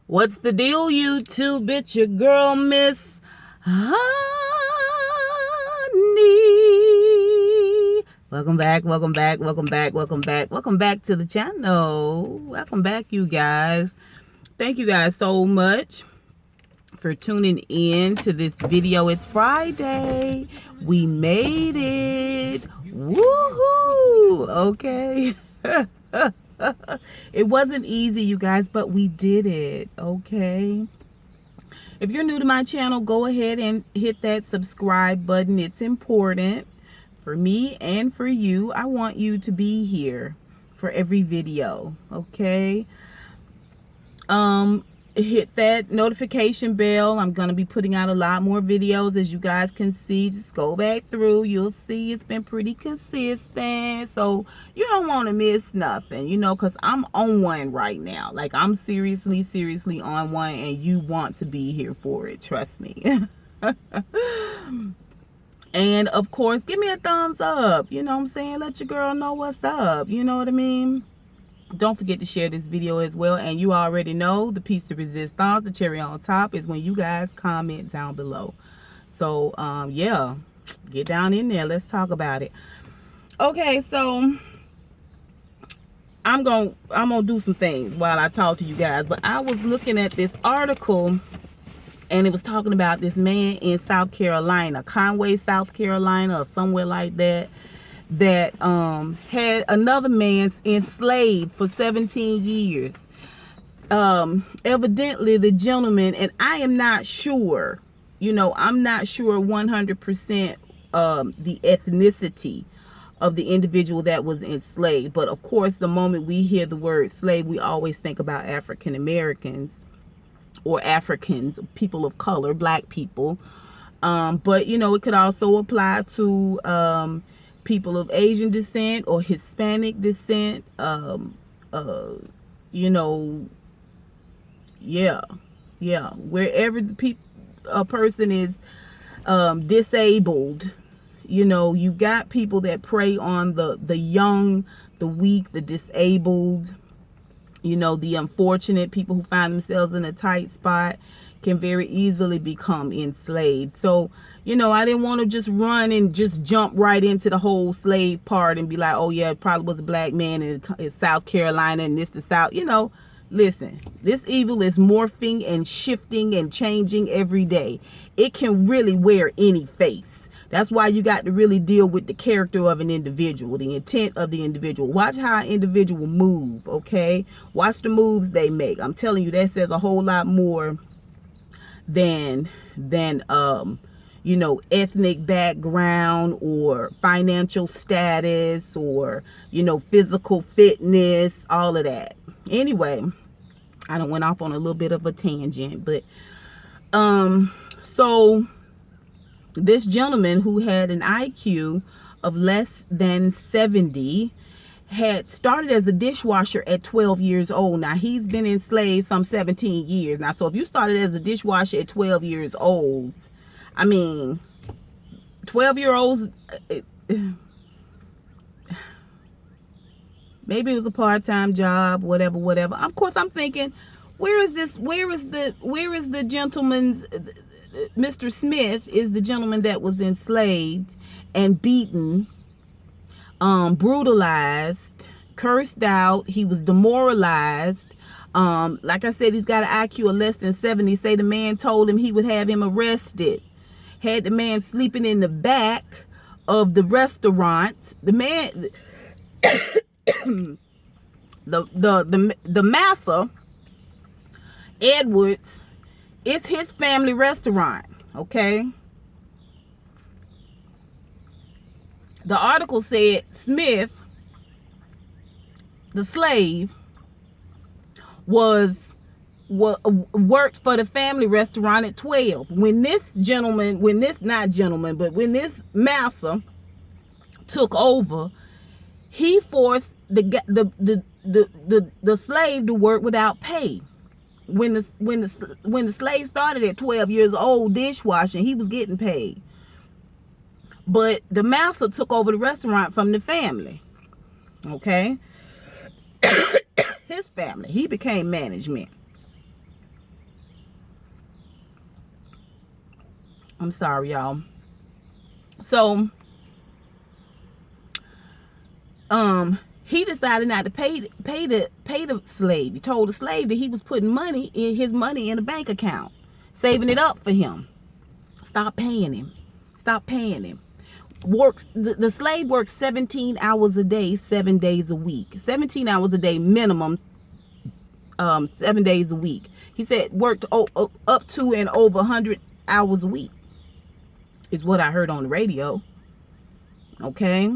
What's the deal, YouTube? It's your girl, Miss Honey. Welcome back, welcome back, welcome back, welcome back. Welcome back to the channel. Welcome back, you guys. Thank you guys so much for tuning in to this video. It's Friday. We made it. Woohoo! Okay. It wasn't easy, you guys, but we did it. Okay. If you're new to my channel, go ahead and hit that subscribe button. It's important for me and for you. I want you to be here for every video. Okay. Hit that notification bell. I'm going to be putting out a lot more videos, as you guys can see. Just go back through. You'll see it's been pretty consistent. So you don't want to miss nothing, you know, because I'm on one right now. Like, I'm seriously on one, and you want to be here for it. Trust me. And of course, give me a thumbs up. You know what I'm saying? Let your girl know what's up. You know what I mean? Don't forget to share this video as well. And you already know the piece de resistance, the cherry on top, is when you guys comment down below. So yeah, get down in there. Let's talk about it. Okay, so I'm gonna do some things while I talk to you guys. But I was looking at this article, and it was talking about this man in South Carolina, Conway, South Carolina, or somewhere like that, that had another man enslaved for 17 years. Evidently the gentleman, and I am not sure, you know, I'm not sure 100% the ethnicity of the individual that was enslaved. But of course, the moment we hear the word slave, we always think about African Americans or Africans, people of color, black people. But you know, it could also apply to people of Asian descent or Hispanic descent. You know, yeah, wherever a person is disabled, you know, you got people that prey on the young, the weak, the disabled, you know, the unfortunate. People who find themselves in a tight spot can very easily become enslaved. So, you know, I didn't want to just run and just jump right into the whole slave part and be like, oh yeah, it probably was a black man in South Carolina and this the South. You know, listen, this evil is morphing and shifting and changing every day. It can really wear any face. That's why you got to really deal with the character of an individual, the intent of the individual. Watch how an individual move, okay? Watch the moves they make. I'm telling you, that says a whole lot more than you know, ethnic background or financial status or, you know, physical fitness, all of that. Anyway, I done went off on a little bit of a tangent, but so this gentleman who had an IQ of less than 70 had started as a dishwasher at 12 years old. Now, he's been enslaved some 17 years. Now, so if you started as a dishwasher at 12 years old, I mean, 12-year-olds, maybe it was a part-time job, whatever. Of course, I'm thinking, where is the gentleman's, Mr. Smith is the gentleman that was enslaved and beaten, brutalized, cursed out. He was demoralized. Like I said, he's got an IQ of less than 70. Say the man told him he would have him arrested. Had the man sleeping in the back of the restaurant. The man, the master, Edwards, it's his family restaurant. Okay. The article said Smith, the slave, worked for the family restaurant at 12. When this master took over, he forced the slave to work without pay. When the slave started at 12 years old dishwashing, he was getting paid. But the master took over the restaurant from the family. Okay. His family. He became management. I'm sorry, y'all. So, he decided not to pay the slave. He told the slave that he was putting his money in a bank account, saving it up for him. Stop paying him. Stop paying him. The slave worked 17 hours a day, 7 days a week. 17 hours a day minimum, 7 days a week. He said worked up to and over 100 hours a week, is what I heard on the radio. Okay.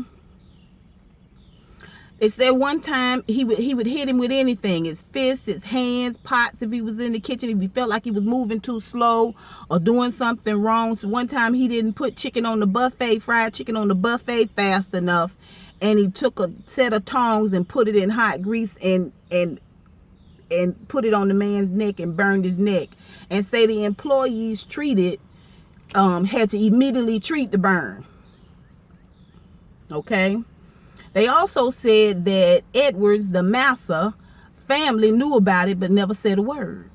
It said one time he would hit him with anything, his fists, his hands, pots, if he was in the kitchen, if he felt like he was moving too slow or doing something wrong. So one time he didn't put fried chicken on the buffet fast enough, and he took a set of tongs and put it in hot grease and put it on the man's neck and burned his neck. And say the employees had to immediately treat the burn. Okay. They also said that Edwards, the massa family, knew about it but never said a word.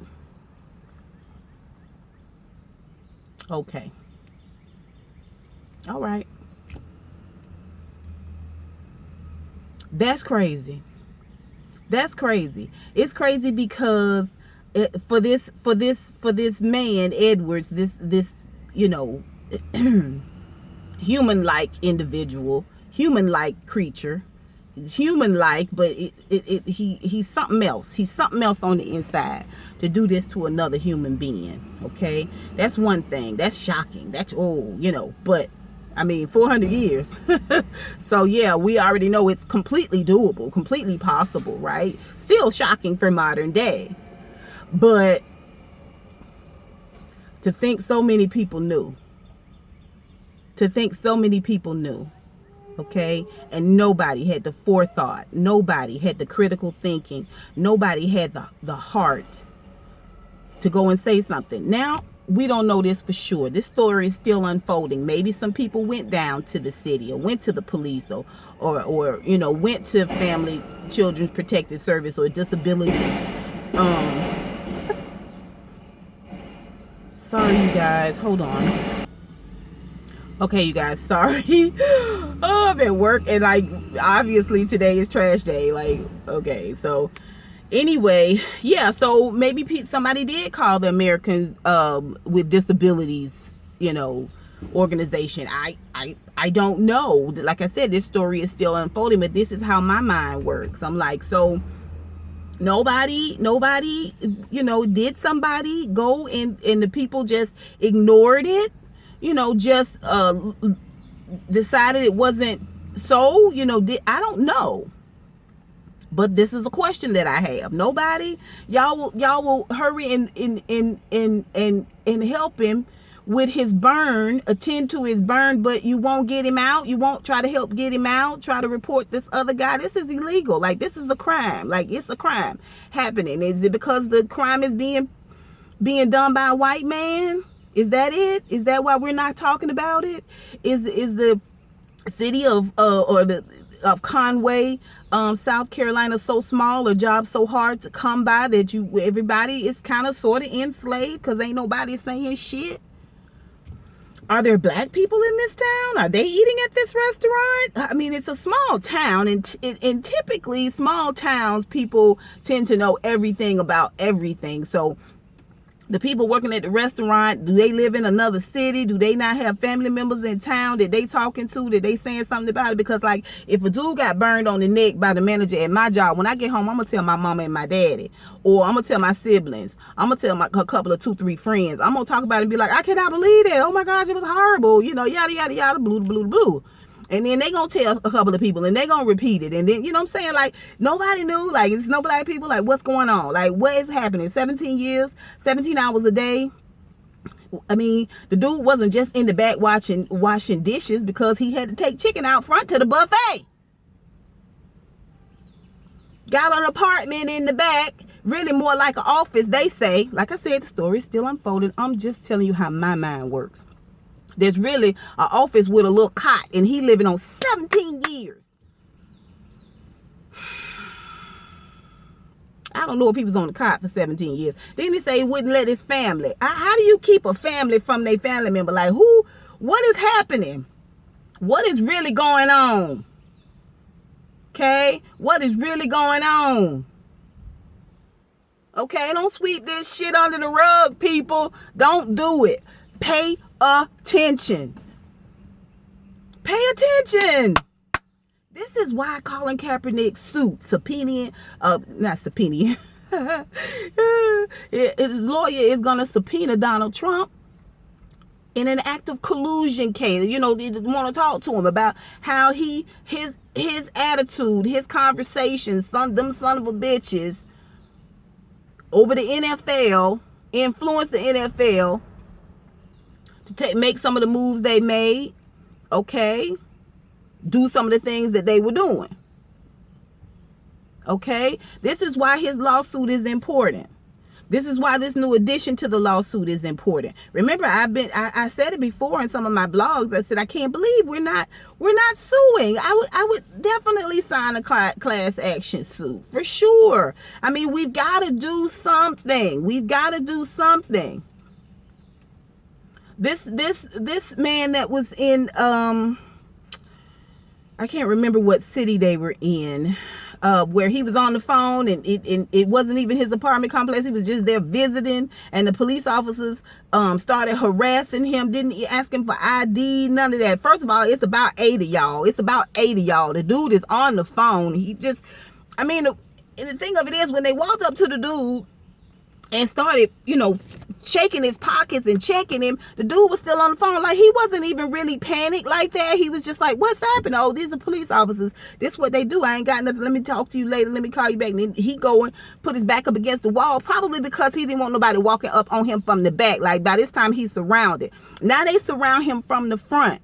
Okay. All right. That's crazy. That's crazy. It's crazy because for this man Edwards, this human-like individual, human-like creature, human-like, but he's something else. He's something else on the inside to do this to another human being. Okay, that's one thing. That's shocking. That's but I mean, 400 years. So yeah, we already know it's completely doable, completely possible, right? Still shocking for modern day, but to think so many people knew. Okay, and nobody had the forethought, nobody had the critical thinking, nobody had the heart to go and say something. Now we don't know this for sure. This story is still unfolding. Maybe some people went down to the city or went to the police or went to Family Children's Protective Service or disability. Sorry, you guys, hold on. Okay, you guys, sorry. Oh, I'm at work, and obviously today is trash day. Okay, so anyway, yeah, so maybe somebody did call the American with Disabilities, organization. I don't know. Like I said, this story is still unfolding, but this is how my mind works. I'm like, so nobody, did somebody go and the people just ignored it? Just decided it wasn't so, I don't know. But this is a question that I have. Nobody, y'all will hurry and help him with his burn, attend to his burn, but you won't get him out. You won't try to help get him out, try to report this other guy. This is illegal. This is a crime. It's a crime happening. Is it because the crime is being done by a white man? Is that it? Is that why we're not talking about it? Is the city of Conway, South Carolina, so small, or jobs so hard to come by that everybody is kind of sort of enslaved because ain't nobody saying shit? Are there black people in this town? Are they eating at this restaurant? I mean, it's a small town, and typically small towns, people tend to know everything about everything. So the people working at the restaurant, do they live in another city? Do they not have family members in town that they talking to, that they saying something about it? Because if a dude got burned on the neck by the manager at my job, when I get home, I'm going to tell my mama and my daddy, or I'm going to tell my siblings. I'm going to tell a couple of 2-3 friends. I'm going to talk about it and be like, I cannot believe that. Oh my gosh, it was horrible. Yada, yada, yada, blue, blue, blue. And then they gonna tell a couple of people and they gonna repeat it. And then, what I'm saying? Nobody knew. It's no black people. What's going on? What is happening? 17 years, 17 hours a day. I mean, the dude wasn't just in the back washing dishes because he had to take chicken out front to the buffet. Got an apartment in the back, really more like an office, they say. Like I said, the story's still unfolding. I'm just telling you how my mind works. There's really an office with a little cot, and he living on 17 years. I don't know if he was on the cot for 17 years. Then he say he wouldn't let his family. How do you keep a family from their family member? Like, what is happening? What is really going on? Okay? What is really going on? Okay? Don't sweep this shit under the rug, people. Don't do it. Pay attention. Pay attention. This is why Colin Kaepernick's suit, not subpoena. His lawyer is going to subpoena Donald Trump in an act of collusion case. You know, they want to talk to him about how his attitude, his conversations, them son of a bitches over the NFL, influenced the NFL to make some of the moves they made. Okay? Do some of the things that they were doing. Okay? This is why his lawsuit is important. This is why this new addition to the lawsuit is important. Remember, I said it before in some of my blogs. I said I can't believe we're not suing. I would definitely sign a class action suit for sure. I mean, we've got to do something. We've got to do something. This man that was in I can't remember what city they were in, where he was on the phone and it wasn't even his apartment complex. He was just there visiting, and the police officers started harassing him, didn't ask him for ID, none of that. First of all, it's about 80 y'all. It's about 80 y'all. The dude is on the phone. The thing of it is, when they walked up to the dude and started, shaking his pockets and checking him, the dude was still on the phone. Like, he wasn't even really panicked like that. He was just like, what's happening? Oh, these are police officers. This is what they do. I ain't got nothing. Let me talk to you later. Let me call you back. And then he put his back up against the wall, probably because he didn't want nobody walking up on him from the back. Like, by this time, he's surrounded. Now they surround him from the front.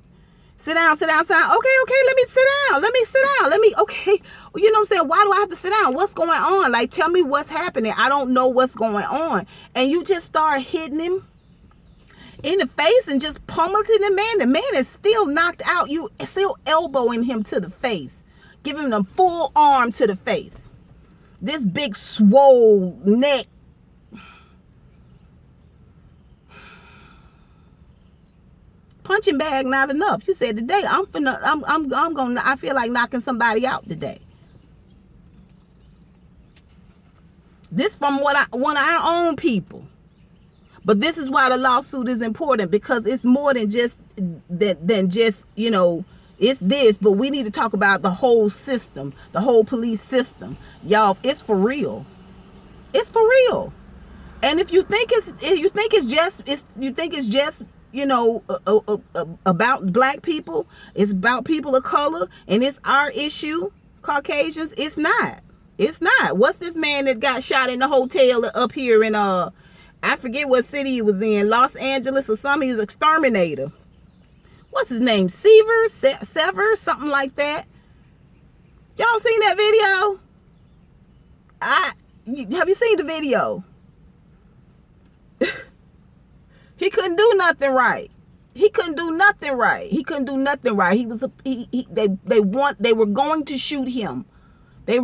Sit down, sit down, sit down. Okay, let me sit down. Okay. You know what I'm saying? Why do I have to sit down? What's going on? Like, tell me what's happening. I don't know what's going on. And you just start hitting him in the face and just pummeling the man. The man is still knocked out. You still elbowing him to the face. Giving him a full arm to the face. This big swole neck. Punching bag not enough. You said today I feel like knocking somebody out today. This from one of our own people. But this is why the lawsuit is important, because it's more than just it's this, but we need to talk about the whole system, the whole police system. Y'all, it's for real. It's for real. And if you think it's just about black people, it's about people of color, and it's our issue, Caucasians, it's not. What's this man that got shot in the hotel up here in I forget what city he was in, Los Angeles or something? He's an exterminator. What's his name? Sever, something like that. Y'all seen that video? Have you seen the video? He couldn't do nothing right. They were going to shoot him. They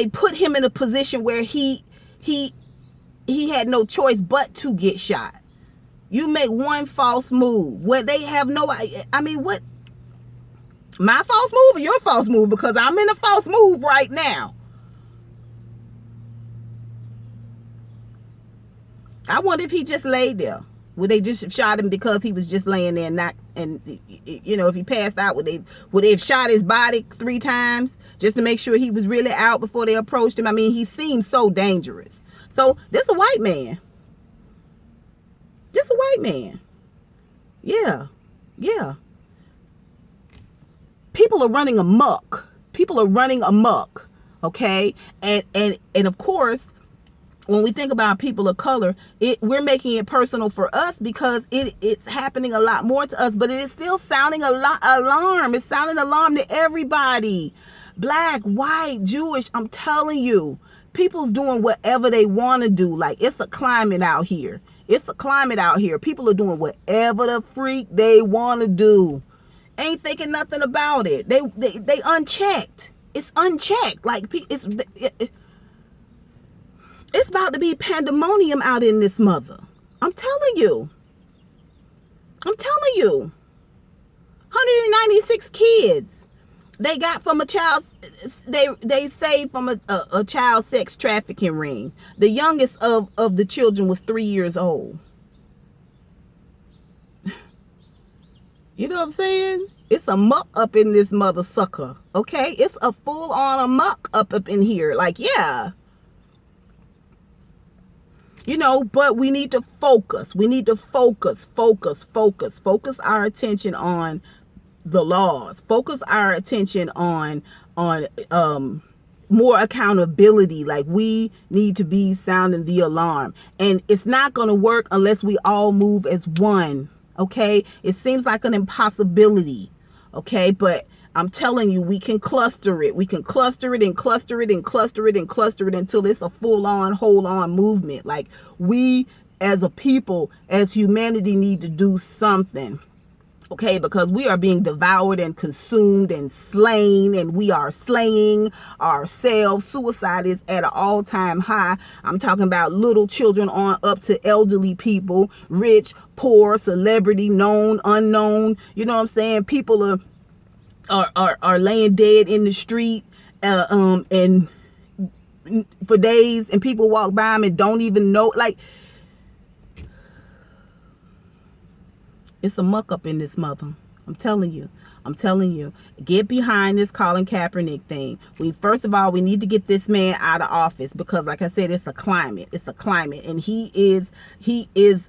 put him in a position where he had no choice but to get shot. You make one false move where they have no, what? My false move or your false move? Because I'm in a false move right now. I wonder if he just laid there. Would they just have shot him because he was just laying there if he passed out, would they have shot his body 3 times just to make sure he was really out before they approached him? I mean, he seemed so dangerous. So this a white man. Just a white man. Yeah. People are running amok. Okay? And of course, when we think about people of color, we're making it personal for us because it's happening a lot more to us, but it is still sounding alarm. It's sounding alarm to everybody. Black, white, Jewish, I'm telling you, people's doing whatever they want to do. Like, it's a climate out here. People are doing whatever the freak they want to do. Ain't thinking nothing about it. They unchecked. It's unchecked. Like, it's about to be pandemonium out in this mother. I'm telling you. 196 kids they got from a child, they saved from a child sex trafficking ring. The youngest of the children was 3 years old. You know what I'm saying? It's a muck up in this mother sucker. Okay? It's a full on a muck up in here. Like, yeah. You know, but we need to focus. We need to focus our attention on the laws. Focus our attention on more accountability. Like, we need to be sounding the alarm. And it's not going to work unless we all move as one. Okay? It seems like an impossibility. Okay? But I'm telling you, we can cluster it. We can cluster it and cluster it and cluster it and cluster it until it's a full-on, whole-on movement. Like, we as a people, as humanity, need to do something. Okay, because we are being devoured and consumed and slain, and we are slaying ourselves. Suicide is at an all-time high. I'm talking about little children on up to elderly people, rich, poor, celebrity, known, unknown. You know what I'm saying? People are laying dead in the street, and for days, and people walk by them and don't even know. Like, it's a muck up in this mother. I'm telling you. Get behind this Colin Kaepernick thing. First of all, we need to get this man out of office, because, like I said, it's a climate. And he is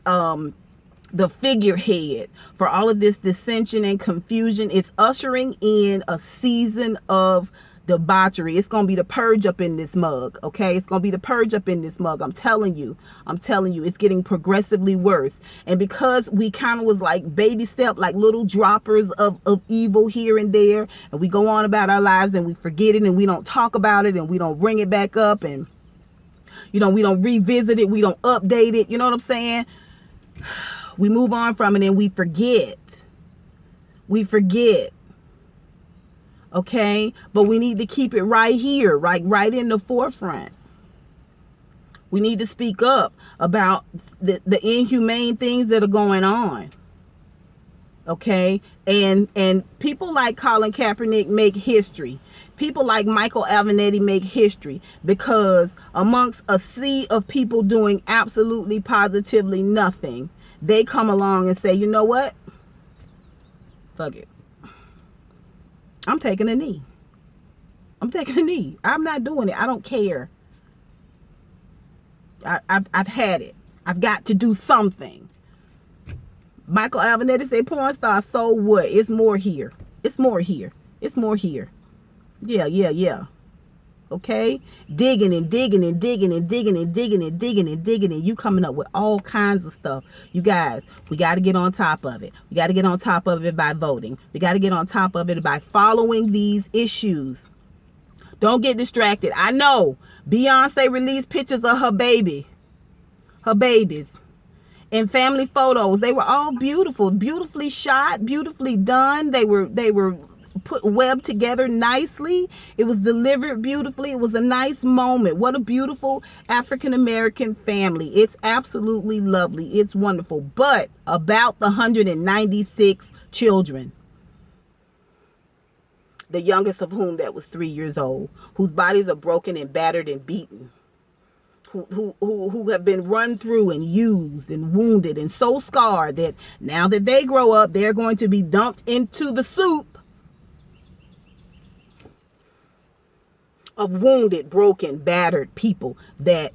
the figurehead for all of this dissension and confusion. It's ushering in a season of debauchery. It's going to be the purge up in this mug. Okay. It's going to be the purge up in this mug. I'm telling you, it's getting progressively worse. And because we kind of was like baby step, like little droppers of evil here and there, and we go on about our lives and we forget it, and we don't talk about it, and we don't bring it back up, and, you know, we don't revisit it. We don't update it. You know what I'm saying? We move on from it and we forget. Okay, but we need to keep it right here, right in the forefront. We need to speak up about the inhumane things that are going on. Okay, and people like Colin Kaepernick make history. People like Michael Avenatti make history, because amongst a sea of people doing absolutely positively nothing, they come along and say, you know what? Fuck it. I'm taking a knee. I'm not doing it. I don't care. I've had it. I've got to do something. Michael Avenatti said, porn star, so what? It's more here. Yeah. Okay? Digging and you coming up with all kinds of stuff. You guys, we got to get on top of it. We got to get on top of it by voting. We got to get on top of it by following these issues. Don't get distracted. I know Beyonce released pictures of her babies, and family photos. They were all beautiful, beautifully shot, beautifully done. They were put webbed together nicely. It was delivered beautifully. It was a nice moment. What a beautiful African-American family. It's absolutely lovely. It's wonderful. But about the 196 children, the youngest of whom that was 3 years old, whose bodies are broken and battered and beaten, who have been run through and used and wounded and so scarred that now that they grow up, they're going to be dumped into the soup of wounded, broken, battered people that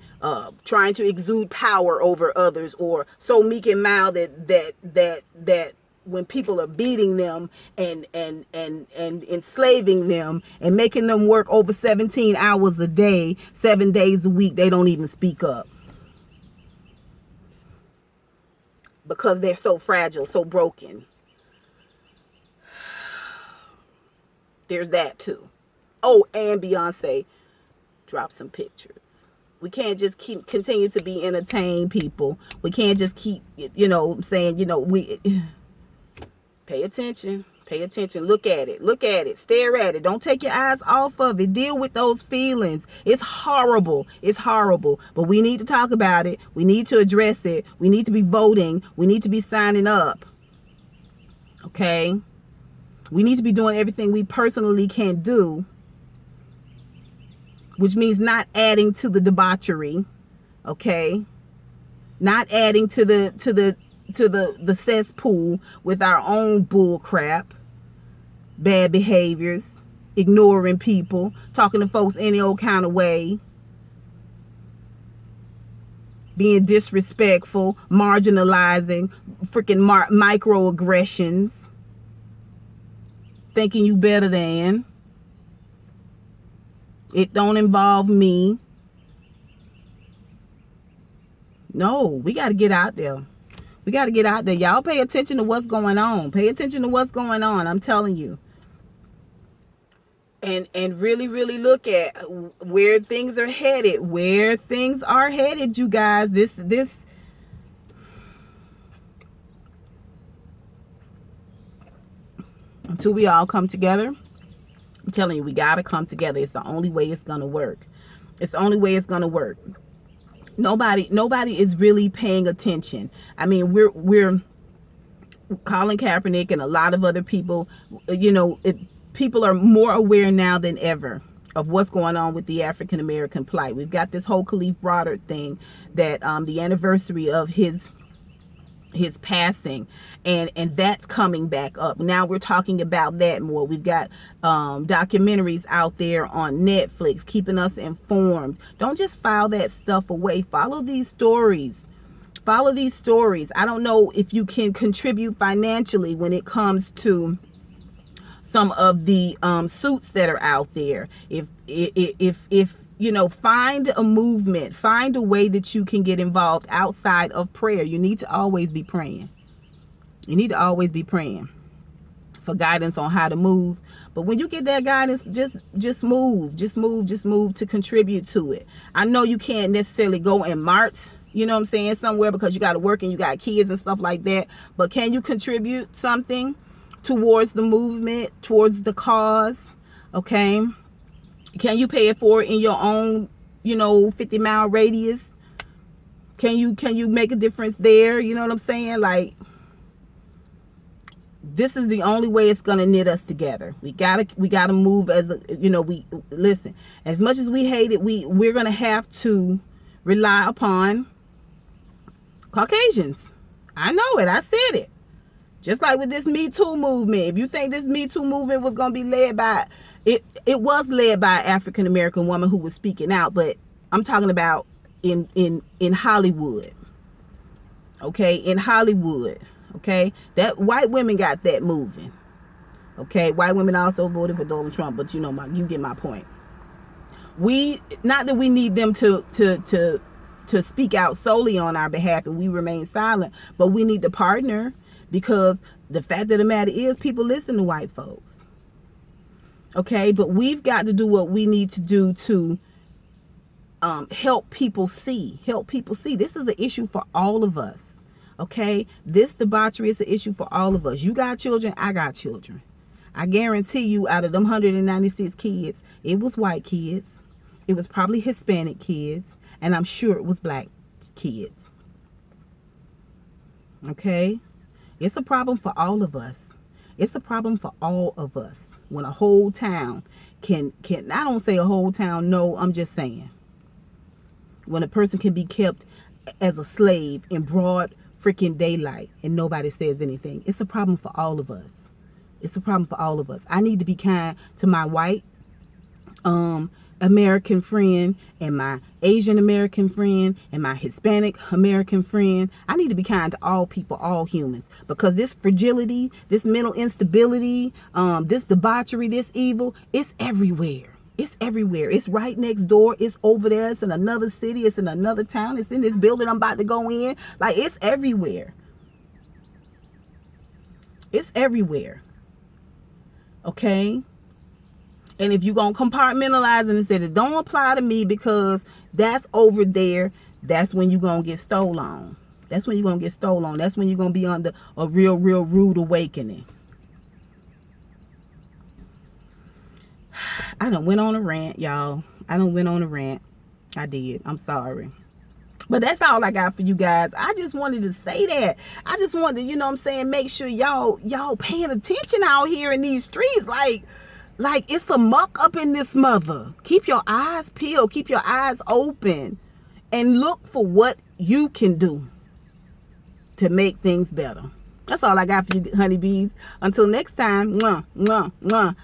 trying to exude power over others, or so meek and mild that when people are beating them and enslaving them and making them work over 17 hours a day, 7 days a week, they don't even speak up, because they're so fragile, so broken. There's that too. Oh, and Beyonce dropped some pictures. We can't just continue to be entertained, people. We can't just keep, saying, we pay attention. Pay attention. Look at it. Look at it. Stare at it. Don't take your eyes off of it. Deal with those feelings. It's horrible. It's horrible. But we need to talk about it. We need to address it. We need to be voting. We need to be signing up. Okay? We need to be doing everything we personally can do, which means not adding to the debauchery. Okay? Not adding to the cesspool with our own bull crap. Bad behaviors, ignoring people, talking to folks any old kind of way, being disrespectful, marginalizing, freaking microaggressions, thinking you better than. It don't involve me. No, we got to get out there. We got to get out there. Y'all pay attention to what's going on. Pay attention to what's going on. I'm telling you. And really, really look at where things are headed. Where things are headed, you guys. This until we all come together. I'm telling you, we got to come together. It's the only way it's going to work. It's the only way it's going to work. Nobody is really paying attention. I mean, we're Colin Kaepernick and a lot of other people, people are more aware now than ever of what's going on with the African American plight. We've got this whole Khalif Broadert thing that the anniversary of his passing, and that's coming back up. Now we're talking about that more. We've got documentaries out there on Netflix keeping us informed. Don't just file that stuff away. Follow these stories. Follow these stories. I don't know if you can contribute financially when it comes to some of the suits that are out there. If find a movement, find a way that you can get involved outside of prayer. You need to always be praying. You need to always be praying for guidance on how to move. But when you get that guidance, just move to contribute to it. I know you can't necessarily go and march, somewhere because you got to work and you got kids and stuff like that. But can you contribute something towards the movement, towards the cause? Okay. Can you pay it forward in your own, 50-mile radius? Can you make a difference there? You know what I'm saying? Like, this is the only way it's gonna knit us together. We gotta move as a, we listen. As much as we hate it, we're gonna have to rely upon Caucasians. I know it. I said it. Just like with this Me Too movement. If you think this Me Too movement was going to be led by, it was led by an African American woman who was speaking out, but I'm talking about in Hollywood. Okay, in Hollywood. Okay, that white women got that moving. Okay, white women also voted for Donald Trump, but you get my point. Not that we need them to speak out solely on our behalf and we remain silent, but we need to partner. Because the fact of the matter is, people listen to white folks. Okay, but we've got to do what we need to do to help people see. This is an issue for all of us. Okay, this debauchery is an issue for all of us. You got children, I got children. I guarantee you, out of them 196 kids, it was white kids. It was probably Hispanic kids, and I'm sure it was black kids. Okay. It's a problem for all of us. It's a problem for all of us. When a whole town can I don't say a whole town, no, I'm just saying. When a person can be kept as a slave in broad freaking daylight and nobody says anything. It's a problem for all of us. It's a problem for all of us. I need to be kind to my white American friend and my Asian American friend and my Hispanic American friend. I need to be kind to all people, all humans, because this fragility, this mental instability, this debauchery, this evil, it's everywhere. It's everywhere. It's right next door. It's over there. It's in another city. It's in another town. It's in this building I'm about to go in. Like, it's everywhere. It's everywhere. Okay? And if you're going to compartmentalize and say, it don't apply to me because that's over there, that's when you're going to get stolen. That's when you're going to get stolen. That's when you're going to be under a real rude awakening. I done went on a rant, y'all. I done went on a rant. I did. I'm sorry. But that's all I got for you guys. I just wanted to say that. I just wanted to, you know what I'm saying, make sure y'all paying attention out here in these streets. Like it's a muck up in this mother. Keep your eyes peeled. Keep your eyes open. And look for what you can do to make things better. That's all I got for you, honeybees. Until next time, mwah, mwah, mwah.